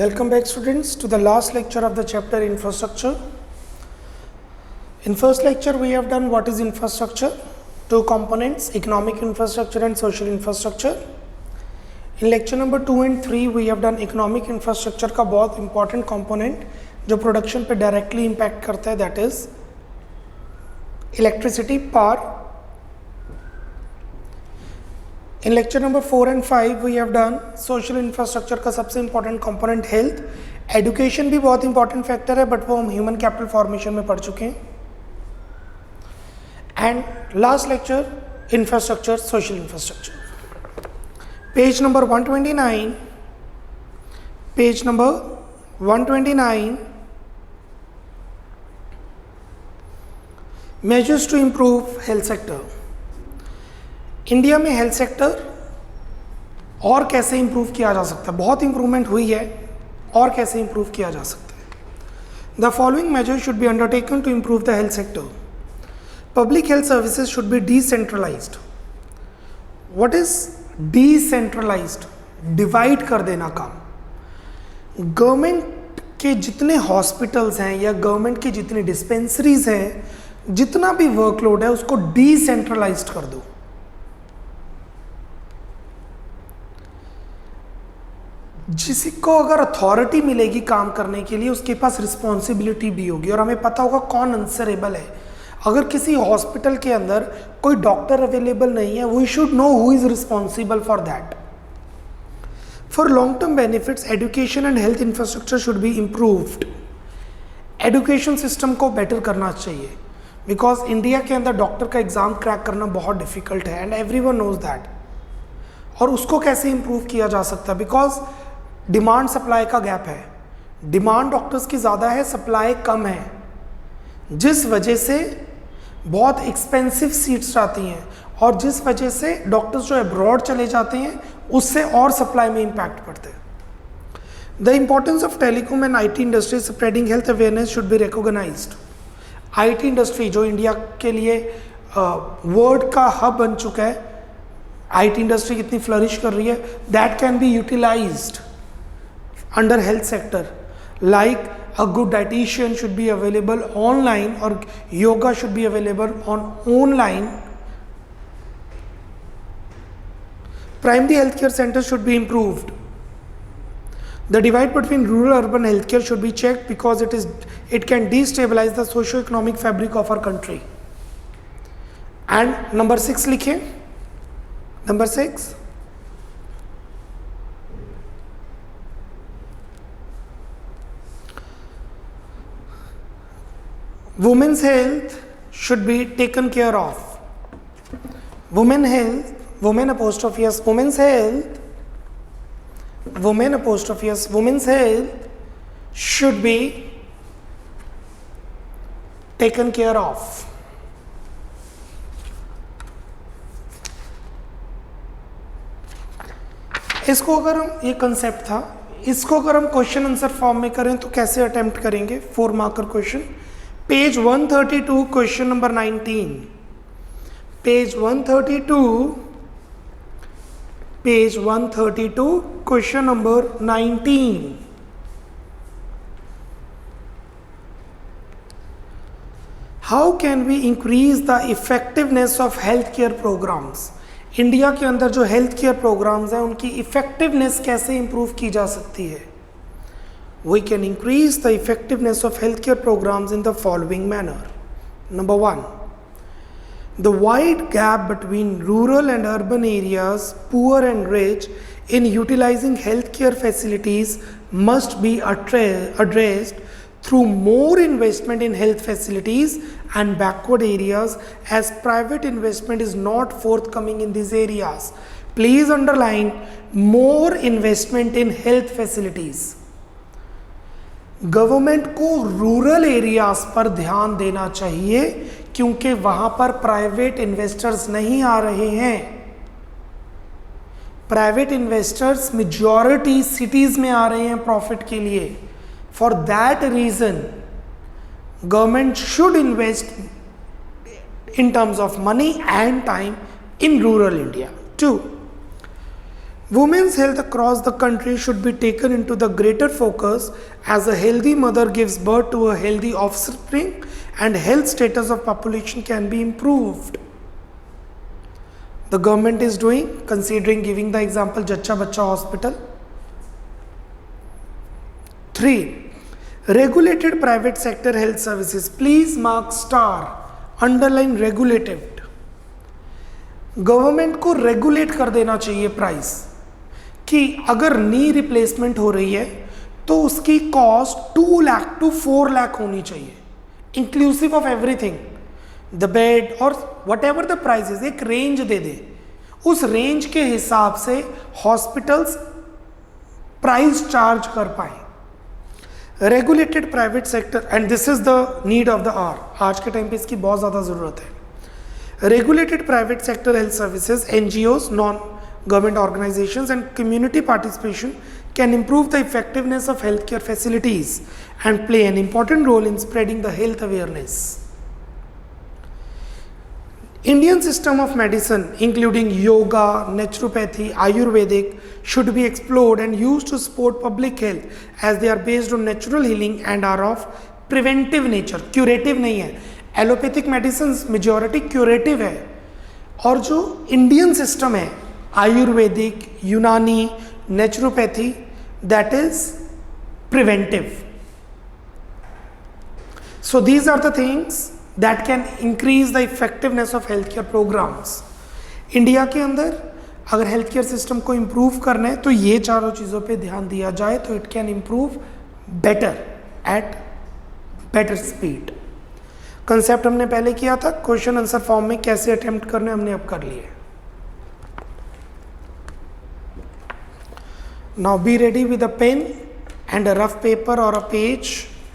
Welcome back students to the last lecture of the chapter infrastructure. In first lecture we have done what is infrastructure, two components, economic infrastructure and social infrastructure. In lecture number 2 and 3 we have done economic infrastructure का बहुत important component जो production पे directly impact करता है, that is electricity, power. In lecture number 4 and 5 we have done social infrastructure का सबसे important component health. Education भी बहुत important factor है but वो हम human capital formation में पढ़ चुके हैं. And last lecture infrastructure, social infrastructure. Page number 129. Page number 129. Measures to improve health sector. India में हेल्थ सेक्टर और कैसे इंप्रूव किया जा सकता है? बहुत इंप्रूवमेंट हुई है, और कैसे इंप्रूव किया जा सकता है? The following measures should be undertaken to improve the health sector. Public health services should be decentralised. What is decentralised? Divide कर देना काम. गवर्नमेंट के जितने हॉस्पिटल्स हैं या गवर्नमेंट की जितनी डिस्पेंसरीज हैं, जितना भी वर्कलोड है उसको डिसेंट्रलाइज्ड कर दो. जिसको अगर अथॉरिटी मिलेगी काम करने के लिए, उसके पास रिस्पॉन्सिबिलिटी भी होगी और हमें पता होगा कौन आंसरेबल है. अगर किसी हॉस्पिटल के अंदर कोई डॉक्टर अवेलेबल नहीं है, we should know who is responsible for that. For long term benefits education and health infrastructure should be improved. Education system को बेटर करना चाहिए बिकॉज इंडिया के अंदर डॉक्टर का एग्जाम क्रैक करना बहुत डिफिकल्ट है एंड एवरीवन नोज दैट. और उसको कैसे इम्प्रूव किया जा सकता है? बिकॉज डिमांड सप्लाई का गैप है. डिमांड डॉक्टर्स की ज़्यादा है, सप्लाई कम है, जिस वजह से बहुत एक्सपेंसिव सीट्स आती हैं और जिस वजह से डॉक्टर्स जो अब्रॉड चले जाते हैं उससे और सप्लाई में इम्पैक्ट पड़ते हैं. The importance of telecom and IT industry spreading health awareness should be recognised. IT industry जो इंडिया के लिए वर्ल्ड का हब बन चुका है, IT इंडस्ट्री कितनी फ्लरिश कर रही है, that can be utilised under health sector. Like a good dietitian should be available online or yoga should be available on online. Primary healthcare centers should be improved. The divide between rural and urban healthcare should be checked because it can destabilize the socio-economic fabric of our country. And number 6 लिखें. Number 6. Women's health should be taken care of. Women health, women apostrophe s, women's health, women apostrophe s, women's health should be taken care of. इसको अगर हम, ये concept था, इसको अगर हम question answer form में करें तो कैसे अटेम्प्ट करेंगे? 4 marker question. Page 132 question number 19. Page 132 question number 19. How can we increase the effectiveness of healthcare programs? India के अंदर जो हेल्थ केयर प्रोग्राम्स हैं उनकी इफेक्टिवनेस कैसे इंप्रूव की जा सकती है? We can increase the effectiveness of healthcare programs in the following manner. Number 1, the wide gap between rural and urban areas, poor and rich, in utilizing healthcare facilities must be addressed through more investment in health facilities and backward areas, as private investment is not forthcoming in these areas. Please underline more investment in health facilities. Government को rural areas पर ध्यान देना चाहिए क्योंकि वहां पर private investors नहीं आ रहे हैं. प्राइवेट इन्वेस्टर्स मेजॉरिटी सिटीज में आ रहे हैं प्रॉफिट के लिए. For that reason government should invest in terms of money and time in rural India. 2, Women's health across the country should be taken into the greater focus as a healthy mother gives birth to a healthy offspring and health status of population can be improved. The government is doing, considering giving the example Jacha Bacha Hospital. 3. Regulated private sector health services. Please mark star, underline regulated. Government को regulate कर देना चाहिए price कि अगर knee replacement हो रही है तो उसकी कॉस्ट 2 लाख टू 4 लाख होनी चाहिए, inclusive of everything, the bed और वट एवर द प्राइस, एक रेंज दे दे, उस रेंज के हिसाब से हॉस्पिटल्स प्राइस चार्ज कर पाए। Regulated private sector, and this is the need of the hour, आज के टाइम पे इसकी बहुत ज़्यादा ज़रूरत है। Regulated private sector health services, NGOs, non-government organizations and community participation can improve the effectiveness of healthcare facilities and play an important role in spreading the health awareness. Indian system of medicine, including yoga, naturopathy, Ayurvedic, should be explored and used to support public health as they are based on natural healing and are of preventive nature. Curative नहीं है, allopathic medicine majority curative है, और जो Indian system है ayurvedic, Unani, naturopathy, that is preventive. So these are the things that can increase the effectiveness of health care programmes. India के अंदर अगर health care system को इम्प्रूव करना है तो ये चारों चीज़ों पे ध्यान दिया जाए तो it can improve better at better speed. Concept हमने पहले किया था, क्वेश्चन आंसर फॉर्म में कैसे अटेम्प्ट करने हमने अब कर लिए. Now be ready with a pen and a rough paper और अ पेज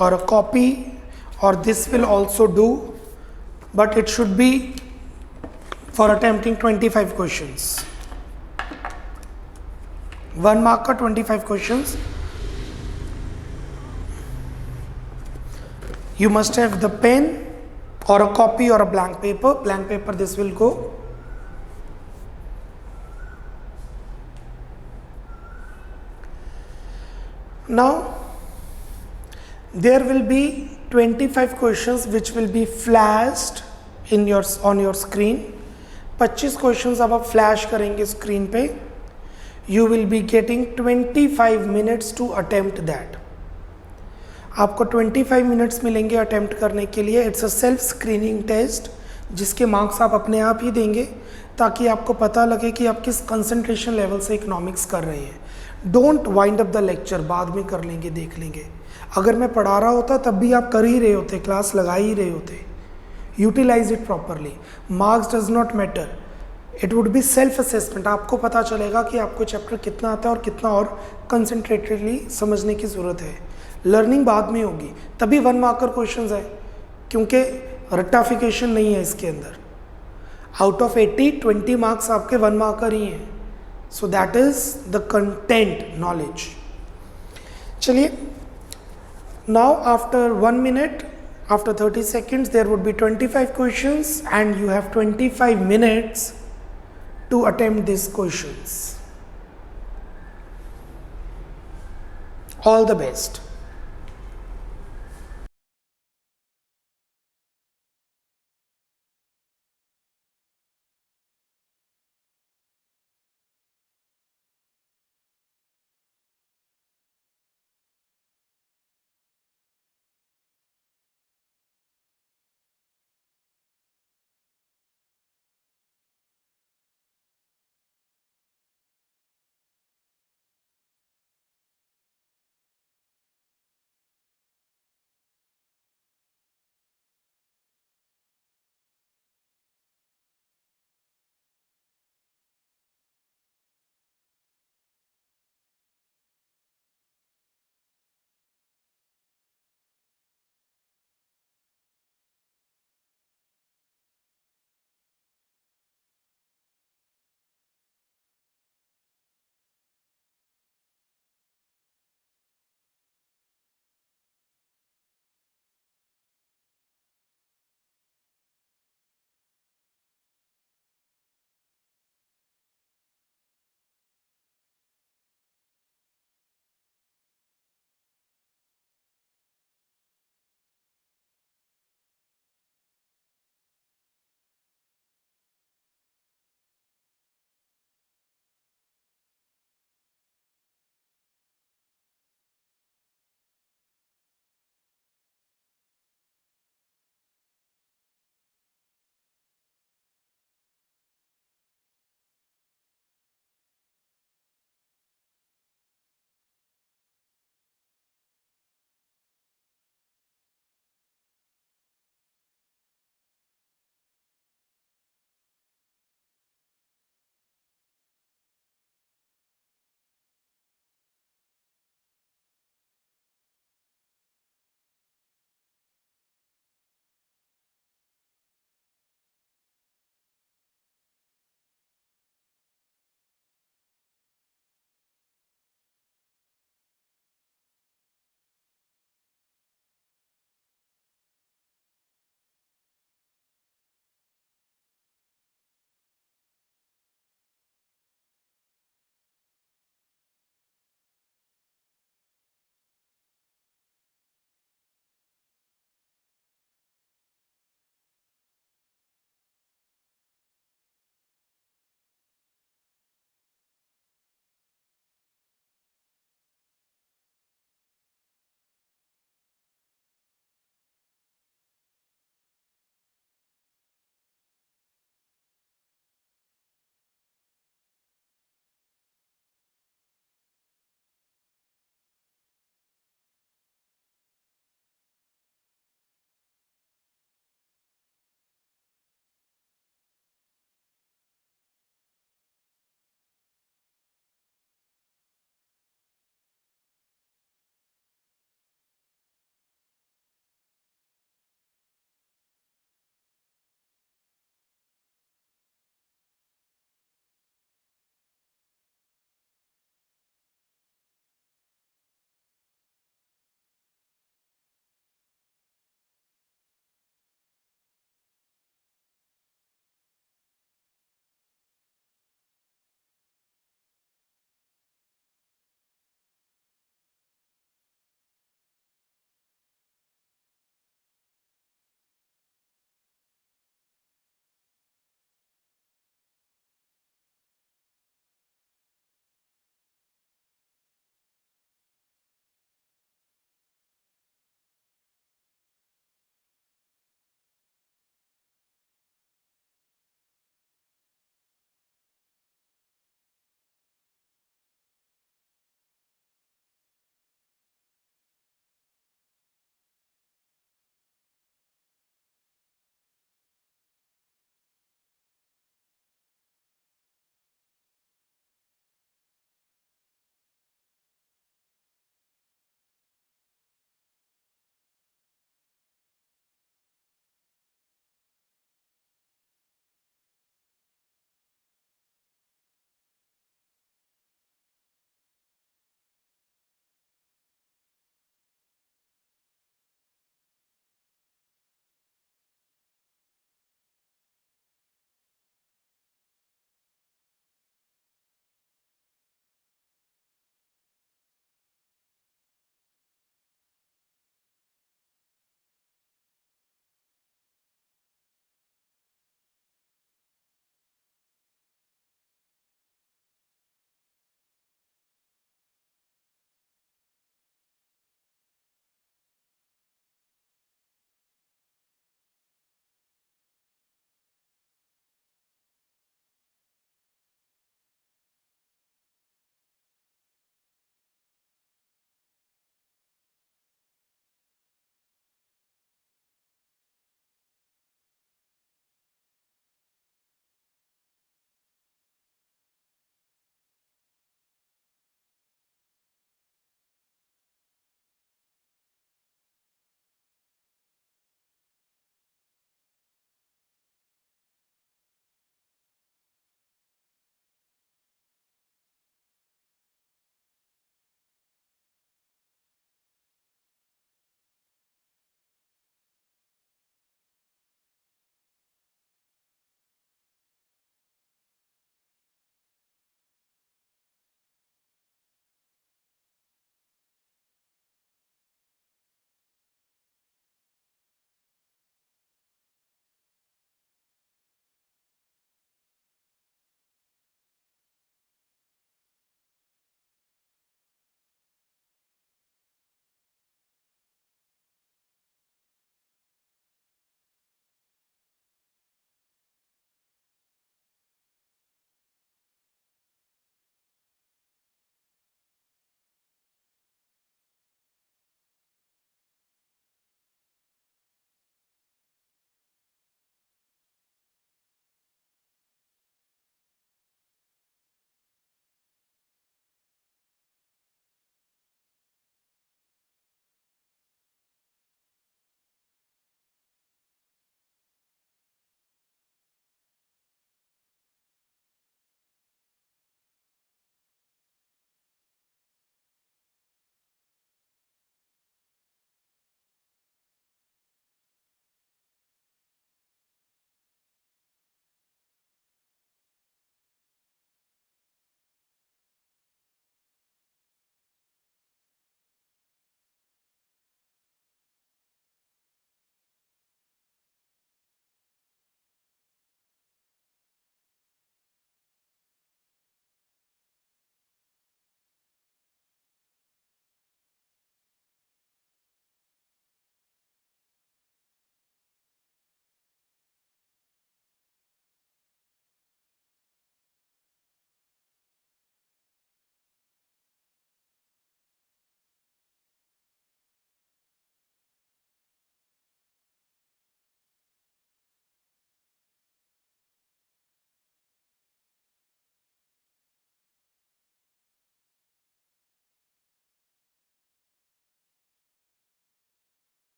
और अ कॉपी, और this will also do, but it should be for attempting 25 questions. 1 mark का 25 questions. You must have the pen or a copy or a blank paper. Blank paper, this will go. Now, there will be 25 questions which will be flashed in on your screen. 25 questions अब आप flash करेंगे screen पे. You will be getting 25 minutes to attempt that. आपको 25 minutes मिलेंगे attempt करने के लिए. It's a self screening test जिसके मार्क्स आप अपने आप ही देंगे ताकि आपको पता लगे कि आप किस कंसंट्रेशन लेवल से इकोनॉमिक्स कर रहे हैं. Don't wind up the lecture, बाद में कर लेंगे, देख लेंगे. अगर मैं पढ़ा रहा होता तब भी आप कर ही रहे होते, क्लास लगा ही रहे होते. Utilise it properly. Marks does not matter, it would be self assessment. आपको पता चलेगा कि आपको चैप्टर कितना आता है और कितना और कंसनट्रेटेडली समझने की ज़रूरत है. लर्निंग बाद में होगी, तभी 1 मार्कर क्वेश्चंस है, क्योंकि रट्टाफिकेशन नहीं है इसके अंदर. आउट ऑफ 80 20 मार्क्स आपके 1 मार्कर ही हैं. So that is the content knowledge. चलिए, now after 1 minute, after 30 seconds there would be 25 questions and you have 25 minutes to attempt these questions. All the best.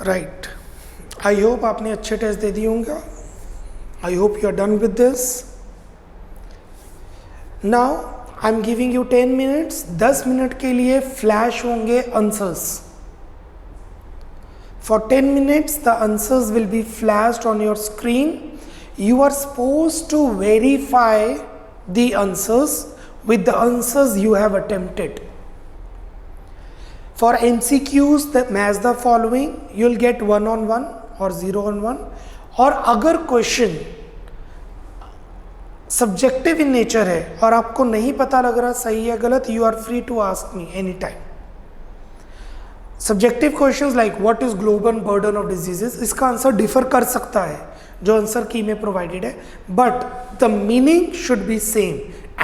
Right, I hope आपने अच्छे test दे दिए होंगे। I hope you are done with this. Now I am giving you 10 minutes. 10 minute के लिए flash होंगे answers. For 10 minutes, the answers will be flashed on your screen. You are supposed to verify the answers with the answers you have attempted. For MCQs, match the following. You'll get 1 on 1 or 0 on 1. और अगर question subjective in nature है और आपको नहीं पता लग रहा सही है गलत, you are free to ask me any time. Subjective questions like what is global burden of diseases, इसका आंसर डिफर कर सकता है जो आंसर की में प्रोवाइडेड है, but the meaning should be same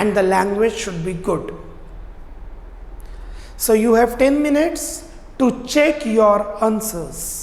and the language should be good. So you have 10 minutes to check your answers.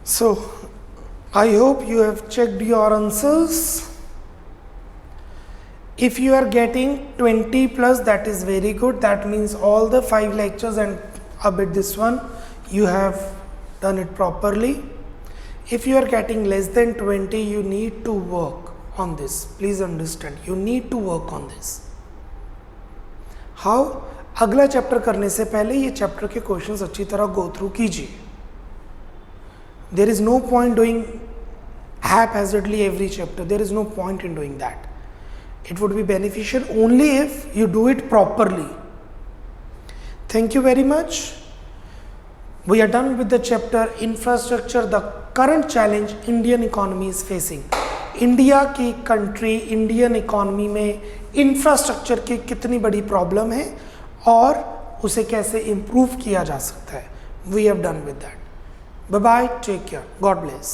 So I hope you have checked your answers. If you are getting 20 plus, that is very good. That means all the 5 lectures and a bit this one, you have done it properly. If you are getting less than 20, you need to work on this. Please understand, you need to work on this. How? अगला chapter करने से पहले ये chapter के questions अच्छी तरह go through कीजिए. There is no point doing haphazardly every chapter. There is no point in doing that. It would be beneficial only if you do it properly. Thank you very much. We are done with the chapter infrastructure, the current challenge Indian economy is facing. India की country, Indian economy में infrastructure की कितनी बड़ी problem है और उसे कैसे improve किया जा सकता है. We have done with that. Bye bye, take care, God bless.